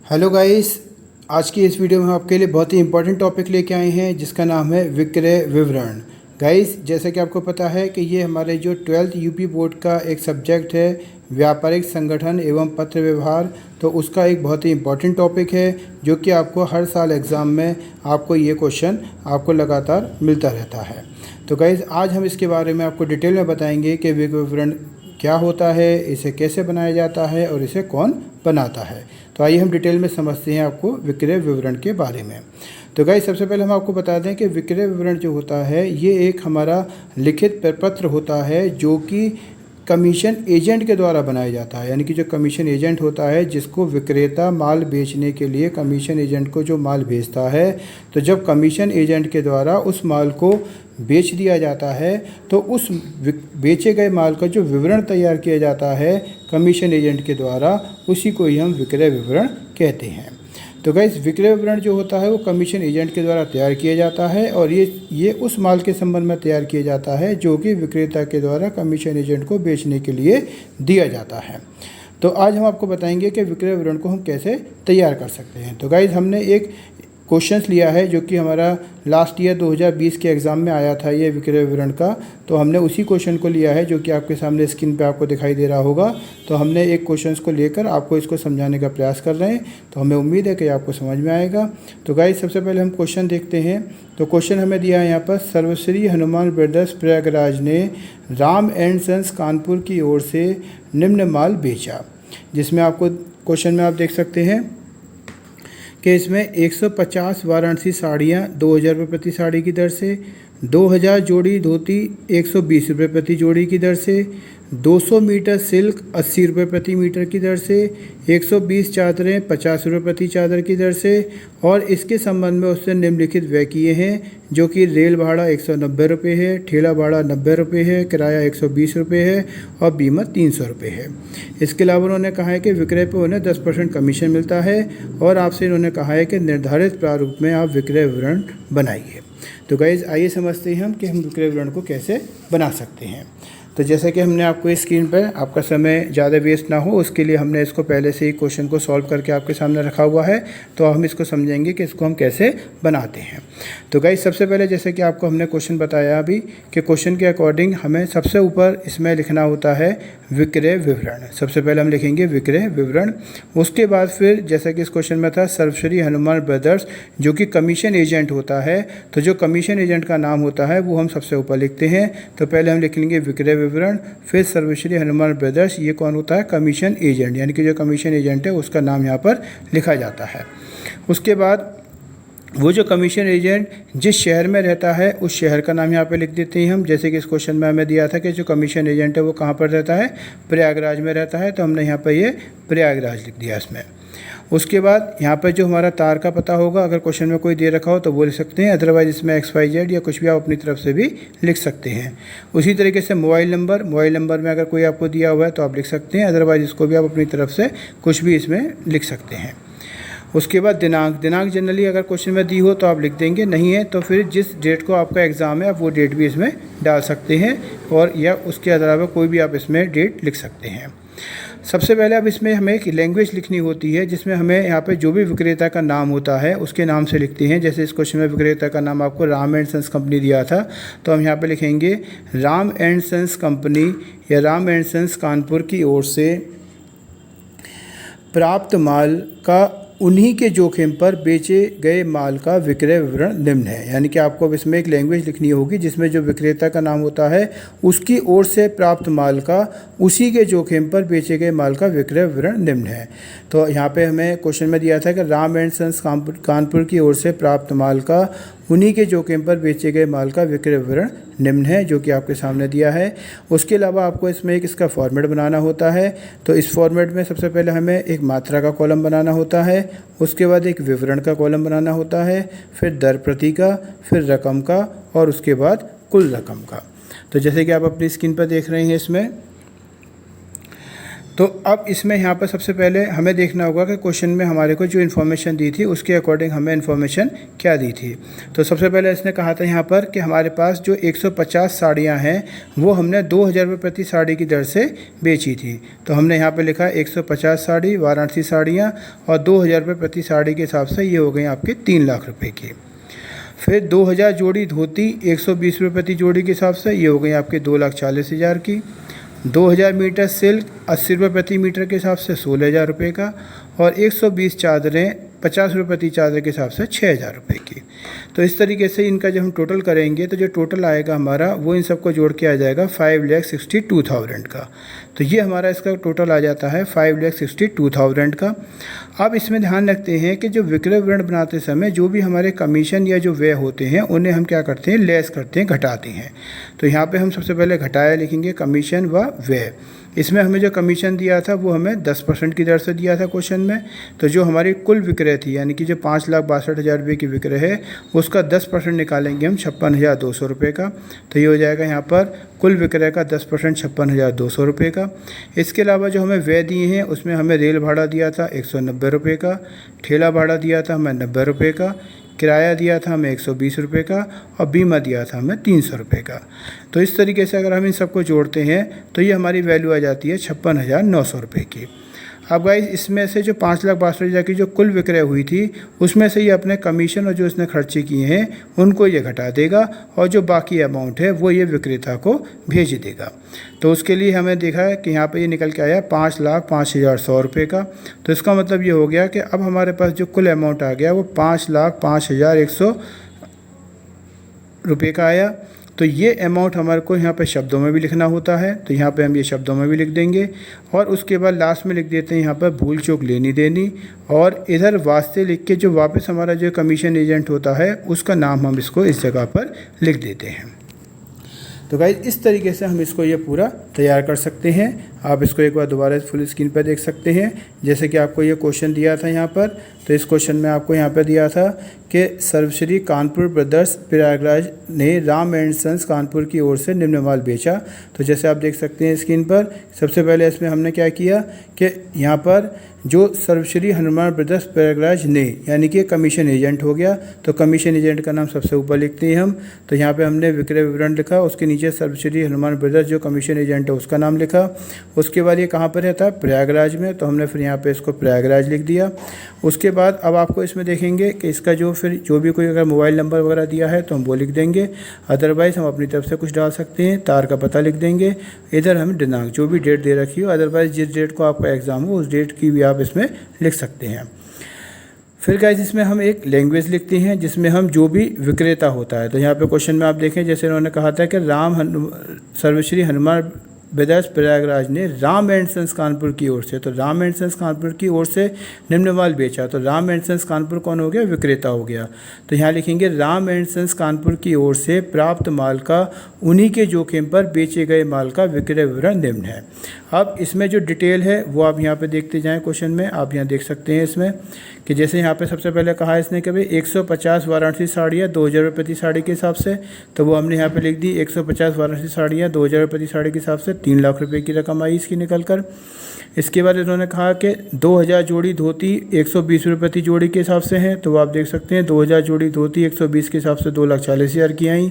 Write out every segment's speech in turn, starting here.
Hello guys. आज की इस वीडियो में हम आपके लिए बहुत ही इंपॉर्टेंट टॉपिक लेके आए हैं जिसका नाम है विक्रय विवरण। गाइस, जैसा कि आपको पता है कि ये हमारे जो 12th यूपी बोर्ड का एक सब्जेक्ट है, व्यापारिक संगठन एवं पत्र व्यवहार। तो उसका एक बहुत ही इंपॉर्टेंट टॉपिक है जो कि आपको हर साल एग्ज़ाम में आपको ये क्वेश्चन आपको लगातार मिलता रहता है। तो गाइस, आज हम इसके बारे में आपको डिटेल में बताएंगे कि विक्रय विवरण क्या होता है, इसे कैसे बनाया जाता है और इसे कौन बनाता है। तो आइए हम डिटेल में समझते हैं आपको विक्रय विवरण के बारे में। तो गाइस, सबसे पहले हम आपको बता दें कि विक्रय विवरण जो होता है ये एक हमारा लिखित प्रपत्र होता है जो कि कमीशन एजेंट के द्वारा बनाया जाता है। यानी कि जो कमीशन एजेंट होता है जिसको विक्रेता माल बेचने के लिए कमीशन एजेंट को जो माल भेजता है, तो जब कमीशन एजेंट के द्वारा उस माल को बेच दिया जाता है तो उस बेचे गए माल का जो विवरण तैयार किया जाता है कमीशन एजेंट के द्वारा, उसी को ही हम विक्रय विवरण कहते हैं। तो गाइस, विक्रय विवरण जो होता है वो कमीशन एजेंट के द्वारा तैयार किया जाता है और ये उस माल के संबंध में तैयार किया जाता है जो कि विक्रेता के द्वारा कमीशन एजेंट को बेचने के लिए दिया जाता है। तो आज हम आपको बताएंगे कि विक्रय विवरण को हम कैसे तैयार कर सकते हैं। तो गाइस, हमने एक क्वेश्चंस लिया है जो कि हमारा लास्ट ईयर 2020 के एग्ज़ाम में आया था, ये विक्रय विवरण का। तो हमने उसी क्वेश्चन को लिया है जो कि आपके सामने स्क्रीन पे आपको दिखाई दे रहा होगा। तो हमने एक क्वेश्चंस को लेकर आपको इसको समझाने का प्रयास कर रहे हैं, तो हमें उम्मीद है कि आपको समझ में आएगा। तो गाइस, सबसे पहले हम क्वेश्चन देखते हैं। तो क्वेश्चन हमें दिया है यहाँ पर, सर्वश्री हनुमान ब्रदर्स प्रयागराज ने राम एंड सन्स कानपुर की ओर से निम्न माल बेचा। जिसमें आपको क्वेश्चन में आप देख सकते हैं कि इसमें 150 वाराणसी साड़ियाँ 2000 रुपये प्रति साड़ी की दर से, 2000 जोड़ी धोती 120 रुपये प्रति जोड़ी की दर से, 200 मीटर सिल्क 80 रुपये प्रति मीटर की दर से, 120 चादरें 50 रुपये प्रति चादर की दर से, और इसके संबंध में उससे निम्नलिखित व्यय किए हैं जो कि रेल भाड़ा 190 रुपये है, ठेला भाड़ा 90 रुपये है, किराया 120 रुपये है और बीमा 300 रुपये है। इसके अलावा उन्होंने कहा है कि विक्रय पर उन्हें 10% कमीशन मिलता है और आपसे इन्होंने कहा है कि निर्धारित प्रारूप में आप विक्रय विवरण बनाइए। तो गाइज़, आइए समझते हैं हम कि हम विक्रय विवरण को कैसे बना सकते हैं। तो जैसे कि हमने आपको इस स्क्रीन पर, आपका समय ज़्यादा वेस्ट ना हो उसके लिए हमने इसको पहले से ही क्वेश्चन को सॉल्व करके आपके सामने रखा हुआ है। तो हम इसको समझेंगे कि इसको हम कैसे बनाते हैं। तो गाइस, सबसे पहले जैसे कि आपको हमने क्वेश्चन बताया अभी कि क्वेश्चन के अकॉर्डिंग हमें सबसे ऊपर इसमें लिखना होता है विक्रय विवरण। सबसे पहले हम लिखेंगे विक्रय विवरण। उसके बाद फिर जैसा कि इस क्वेश्चन में था, सर्वश्री हनुमान ब्रदर्स जो कि कमीशन एजेंट होता है, तो जो कमीशन एजेंट का नाम होता है वो हम सबसे ऊपर लिखते हैं। तो पहले हम लिख लेंगे विक्रय विवरण, फिर सर्वश्री हनुमान ब्रदर्स, ये कौन होता है? कमीशन एजेंट, यानी कि जो कमीशन एजेंट है उसका नाम यहाँ पर लिखा जाता है। उसके बाद वो जो कमीशन एजेंट जिस शहर में रहता है उस शहर का नाम यहाँ पे लिख देते हैं हम। जैसे कि इस क्वेश्चन में हमें दिया था कि जो कमीशन एजेंट है वो कहाँ पर रहता है? प्रयागराज में रहता है, तो हमने यहाँ पर ये प्रयागराज लिख दिया इसमें। उसके बाद यहाँ पर जो हमारा तार का पता होगा, अगर क्वेश्चन में कोई दे रखा हो तो वो लिख सकते हैं, अदरवाइज इसमें XYZ या कुछ भी आप अपनी तरफ से भी लिख सकते हैं। उसी तरीके से मोबाइल नंबर में अगर कोई आपको दिया हुआ है तो आप लिख सकते हैं, अदरवाइज इसको भी आप अपनी तरफ से कुछ भी इसमें लिख सकते हैं। उसके बाद दिनांक जनरली अगर क्वेश्चन में दी हो तो आप लिख देंगे, नहीं है तो फिर जिस डेट को आपका एग्ज़ाम है आप वो डेट भी इसमें डाल सकते हैं, और या उसके अलावा कोई भी आप इसमें डेट लिख सकते हैं। सबसे पहले अब इसमें हमें एक लैंग्वेज लिखनी होती है जिसमें हमें यहाँ पे जो भी विक्रेता का नाम होता है उसके नाम से लिखते हैं। जैसे इस क्वेश्चन में विक्रेता का नाम आपको राम एंड सन्स कंपनी दिया था, तो हम यहाँ पे लिखेंगे राम एंड सन्स कंपनी या राम एंड सन्स कानपुर की ओर से प्राप्त माल का उन्हीं के जोखिम पर बेचे गए माल का विक्रय विवरण निम्न है। यानी कि आपको अब इसमें एक लैंग्वेज लिखनी होगी जिसमें जो विक्रेता का नाम होता है उसकी ओर से प्राप्त माल का उसी के जोखिम पर बेचे गए माल का विक्रय विवरण निम्न है। तो यहाँ पे हमें क्वेश्चन में दिया था कि राम एंड सन्स कानपुर की ओर से प्राप्त माल का उन्हीं के जोखिम पर बेचे गए माल का विक्रय विवरण निम्न है, जो कि आपके सामने दिया है। उसके अलावा आपको इसमें एक इसका फॉर्मेट बनाना होता है। तो इस फॉर्मेट में सबसे पहले हमें एक मात्रा का कॉलम बनाना होता है, उसके बाद एक विवरण का कॉलम बनाना होता है, फिर दर प्रति का, फिर रकम का और उसके बाद कुल रकम का। तो जैसे कि आप अपनी स्क्रीन पर देख रहे हैं इसमें, तो अब इसमें यहाँ पर सबसे पहले हमें देखना होगा कि क्वेश्चन में हमारे को जो इन्फॉर्मेशन दी थी उसके अकॉर्डिंग हमें इन्फॉर्मेशन क्या दी थी। तो सबसे पहले इसने कहा था यहाँ पर कि हमारे पास जो 150 साड़ियाँ हैं वो हमने 2000 रुपये प्रति साड़ी की दर से बेची थी। तो हमने यहाँ पर लिखा 150 साड़ी वाराणसी साड़ियाँ और 2000 रुपये प्रति साड़ी के हिसाब से ये हो गई आपकी 3 लाख रुपये की। फिर 2000 जोड़ी धोती 120 रुपये प्रति जोड़ी के हिसाब से ये हो गई आपके 2,40,000 की। 2000 मीटर सिल्क 80 रुपये प्रति मीटर के हिसाब से 16,000 रुपये का। और 120 चादरें 50 रुपये प्रति चादर के हिसाब से 6,000 रुपये की। तो इस तरीके से इनका जब हम टोटल करेंगे तो जो टोटल आएगा हमारा वो इन सबको जोड़ के आ जाएगा 5,62,000 का। तो ये हमारा इसका टोटल आ जाता है 5,62,000 का। अब इसमें ध्यान रखते हैं कि जो विक्रय विवरण बनाते समय जो भी हमारे कमीशन या जो व्यय होते हैं उन्हें हम क्या करते हैं, लेस करते हैं, घटाते हैं। तो यहाँ पे हम सबसे पहले घटाया लिखेंगे कमीशन व व्यय। इसमें हमें जो कमीशन दिया था वो हमें 10% की दर से दिया था क्वेश्चन में। तो जो हमारी कुल विक्रय थी यानी कि जो 5,62,000 रुपये की विक्रय है उसका 10% निकालेंगे हम 56,200 रुपये का। तो ये हो जाएगा यहाँ पर कुल विक्रय का 10% 56,200 रुपये का। इसके अलावा जो हमें व्यय दिए हैं उसमें हमें रेल भाड़ा दिया था 190 रुपये का, ठेला भाड़ा दिया था हमें 90 रुपये का, किराया दिया था हमें 120 रुपये का और बीमा दिया था हमें 300 रुपये का। तो इस तरीके से अगर हम इन सबको जोड़ते हैं तो ये हमारी वैल्यू आ जाती है 56,900 रुपये की। अब गाइस इसमें से जो 5,62,000 की जो कुल विक्रय हुई थी उसमें से ये अपने कमीशन और जो इसने खर्चे किए हैं उनको ये घटा देगा और जो बाकी अमाउंट है वो ये विक्रेता को भेज देगा। तो उसके लिए हमें देखा है कि यहाँ पे ये निकल के आया 5,05,100 रुपये का। तो इसका मतलब ये हो गया कि अब हमारे पास जो कुल अमाउंट आ गया वो 5,05,100 रुपये का आया। तो ये अमाउंट हमारे को यहाँ पे शब्दों में भी लिखना होता है, तो यहाँ पे हम ये शब्दों में भी लिख देंगे और उसके बाद लास्ट में लिख देते हैं यहाँ पर भूल चूक लेनी देनी। और इधर वास्ते लिख के जो वापस हमारा जो कमीशन एजेंट होता है उसका नाम हम इसको इस जगह पर लिख देते हैं। तो गाइस इस तरीके से हम इसको ये पूरा तैयार कर सकते हैं। आप इसको एक बार दोबारा फुल स्क्रीन पर देख सकते हैं। जैसे कि आपको ये क्वेश्चन दिया था यहाँ पर, तो इस क्वेश्चन में आपको यहाँ पर दिया था कि सर्वश्री कानपुर ब्रदर्स प्रयागराज ने राम एंड सन्स कानपुर की ओर से निम्न माल बेचा। तो जैसे आप देख सकते हैं स्क्रीन पर, सबसे पहले इसमें हमने क्या किया कि यहाँ पर जो सर्वश्री हनुमान ब्रदर्स प्रयागराज ने यानी कि कमीशन एजेंट हो गया, तो कमीशन एजेंट का नाम सबसे ऊपर लिखते हैं हम। तो यहाँ पे हमने विक्रय विवरण लिखा, उसके नीचे सर्वश्री हनुमान ब्रदर्स जो कमीशन एजेंट है उसका नाम लिखा। उसके बाद ये कहाँ पर रहता है, प्रयागराज में, तो हमने फिर यहाँ पे इसको प्रयागराज लिख दिया। उसके बाद अब आपको इसमें देखेंगे कि इसका जो फिर जो भी कोई अगर मोबाइल नंबर वगैरह दिया है तो हम वो लिख देंगे, अदरवाइज़ हम अपनी तरफ से कुछ डाल सकते हैं, तार का पता लिख देंगे, इधर हम दिनांक जो भी डेट दे रखी हो, अदरवाइज़ जिस डेट को आपका एग्ज़ाम हो उस डेट की भी आप इसमें लिख सकते हैं। फिर गाइस इसमें हम एक लैंग्वेज लिखते हैं जिसमें हम जो भी विक्रेता होता है, तो यहाँ पे क्वेश्चन में आप देखें जैसे उन्होंने कहा था कि सर्वश्री हनुमान ब्रदर्स प्रयागराज ने राम एंड सन्स कानपुर की ओर से, तो राम एंड सन्स कानपुर की ओर से निम्न माल बेचा। तो राम एंड सन्स कानपुर कौन हो गया, विक्रेता हो गया। तो यहाँ लिखेंगे राम एंड सन्स कानपुर की ओर से प्राप्त माल का उन्हीं के जोखिम पर बेचे गए माल का विक्रय विवरण निम्न है। अब इसमें जो डिटेल है वो आप यहाँ पे देखते जाएं, क्वेश्चन में आप यहाँ देख सकते हैं इसमें कि जैसे यहाँ पे सबसे पहले कहा इसने कि भाई 150 वाराणसी साड़ियाँ 2,000 रुपये प्रति साड़ी के हिसाब से, तो वो हमने यहाँ पे लिख दी 150 वाराणसी साड़ियाँ 2,000 रुपये प्रति साड़ी के हिसाब से 3 लाख रुपए की रकम आई इसकी निकल कर। इसके बाद इन्होंने कहा कि 2000 जोड़ी धोती 120 रुपये प्रति जोड़ी के हिसाब से हैं, तो आप देख सकते हैं 2000 जोड़ी धोती 120 के हिसाब से 2,40,000 की आई।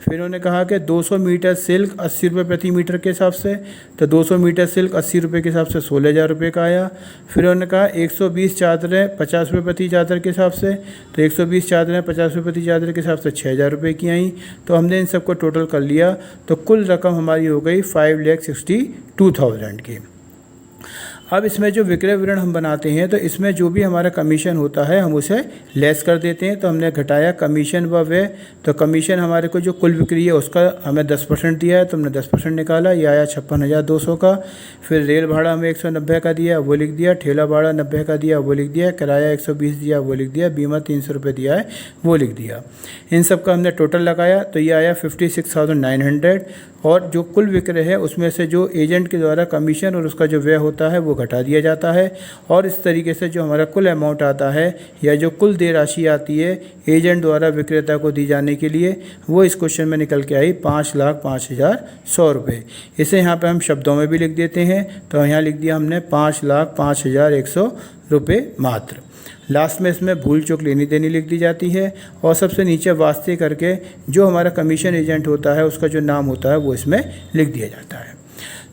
फिर उन्होंने कहा कि 200 मीटर सिल्क 80 रुपये प्रति मीटर के हिसाब से, तो 200 मीटर सिल्क 80 रुपये के हिसाब से 16,000 रुपये का आया। फिर उन्होंने कहा 120 चादरें 50 रुपये प्रति चादर के हिसाब से, तो 120 चादरें 50 रुपये प्रति चादर के हिसाब से 6,000 रुपये की आई। तो हमने इन सबको टोटल कर लिया तो कुल रकम हमारी हो गई 5,62,000 की। अब इसमें जो विक्रय विवरण हम बनाते हैं तो इसमें जो भी हमारा कमीशन होता है हम उसे लेस कर देते हैं। तो हमने घटाया कमीशन व व्यय, तो कमीशन हमारे को जो कुल बिक्री है उसका हमें 10% दिया है, तो हमने 10% निकाला, ये आया 56,200 का। फिर रेल भाड़ा हमें 190 का दिया वो लिख दिया, ठेला भाड़ा 90 का दिया वो लिख दिया, किराया 120 दिया वो लिख दिया, बीमा 300 रुपये दिया है वो लिख दिया। इन सब का हमने टोटल लगाया तो ये आया 56,900। और जो कुल विक्रय है उसमें से जो एजेंट के द्वारा कमीशन और उसका जो व्यय होता है वो घटा दिया जाता है, और इस तरीके से जो हमारा कुल अमाउंट आता है या जो कुल देय राशि आती है एजेंट द्वारा विक्रेता को दी जाने के लिए, वो इस क्वेश्चन में निकल के आई 5,05,100 रुपये। इसे यहाँ पे हम शब्दों में भी लिख देते हैं, तो यहाँ लिख दिया हमने 5,05,100 रुपये मात्र। लास्ट में इसमें भूल चूक लेनी देनी लिख दी जाती है, और सबसे नीचे वास्ते करके जो हमारा कमीशन एजेंट होता है उसका जो नाम होता है वो इसमें लिख दिया जाता है।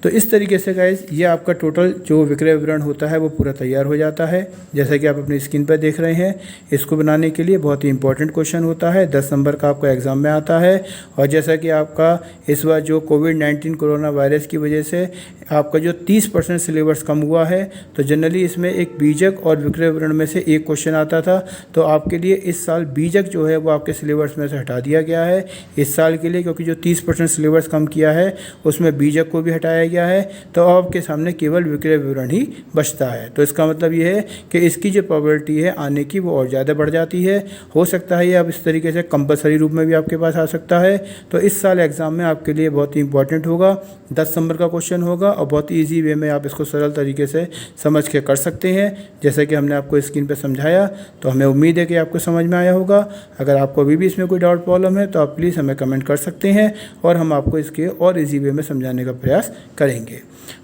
तो इस तरीके से गाइस ये आपका टोटल जो विक्रय विवरण होता है वो पूरा तैयार हो जाता है, जैसा कि आप अपनी स्क्रीन पर देख रहे हैं। इसको बनाने के लिए बहुत ही इंपॉर्टेंट क्वेश्चन होता है, 10 नंबर का आपका एग्ज़ाम में आता है। और जैसा कि आपका इस बार जो कोविड-19 कोरोना वायरस की वजह से आपका जो 30% सिलेबस कम हुआ है, तो जनरली इसमें एक बीजक और विक्रय विवरण में से एक क्वेश्चन आता था। तो आपके लिए इस साल बीजक जो है वो आपके सिलेबस में से हटा दिया गया है इस साल के लिए, क्योंकि जो 30% सिलेबस कम किया है उसमें बीजक को भी हटाया गया है। तो आपके सामने केवल विक्रय विवरण ही बचता है। तो इसका मतलब ये है कि इसकी जो प्रोबेबिलिटी है आने की वो और ज़्यादा बढ़ जाती है। हो सकता है ये अब इस तरीके से कंपलसरी रूप में भी आपके पास आ सकता है। तो इस साल एग्ज़ाम में आपके लिए बहुत ही इंपॉर्टेंट होगा, 10 नंबर का क्वेश्चन होगा, और बहुत ही ईजी वे में आप इसको सरल तरीके से समझ के कर सकते हैं, जैसा कि हमने आपको स्क्रीन पर समझाया। तो हमें उम्मीद है कि आपको समझ में आया होगा। अगर आपको अभी भी इसमें कोई डाउट प्रॉब्लम है तो आप प्लीज़ हमें कमेंट कर सकते हैं, और हम आपको इसके और ईजी वे में समझाने का प्रयास करेंगे।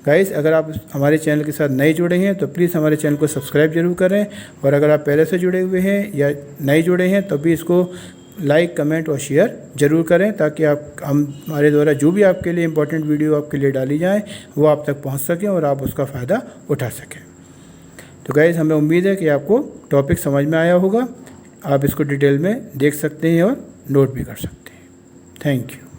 गाइस, अगर आप हमारे चैनल के साथ नए जुड़े हैं तो प्लीज़ हमारे चैनल को सब्सक्राइब जरूर करें, और अगर आप पहले से जुड़े हुए हैं या नए जुड़े हैं तो भी इसको लाइक, कमेंट और शेयर ज़रूर करें, ताकि आप हमारे द्वारा जो भी आपके लिए इम्पोर्टेंट वीडियो आपके लिए डाली जाए वो आप तक पहुंच सकें और आप उसका फ़ायदा उठा सकें। तो गाइस, हमें उम्मीद है कि आपको टॉपिक समझ में आया होगा। आप इसको डिटेल में देख सकते हैं और नोट भी कर सकते हैं। Thank you.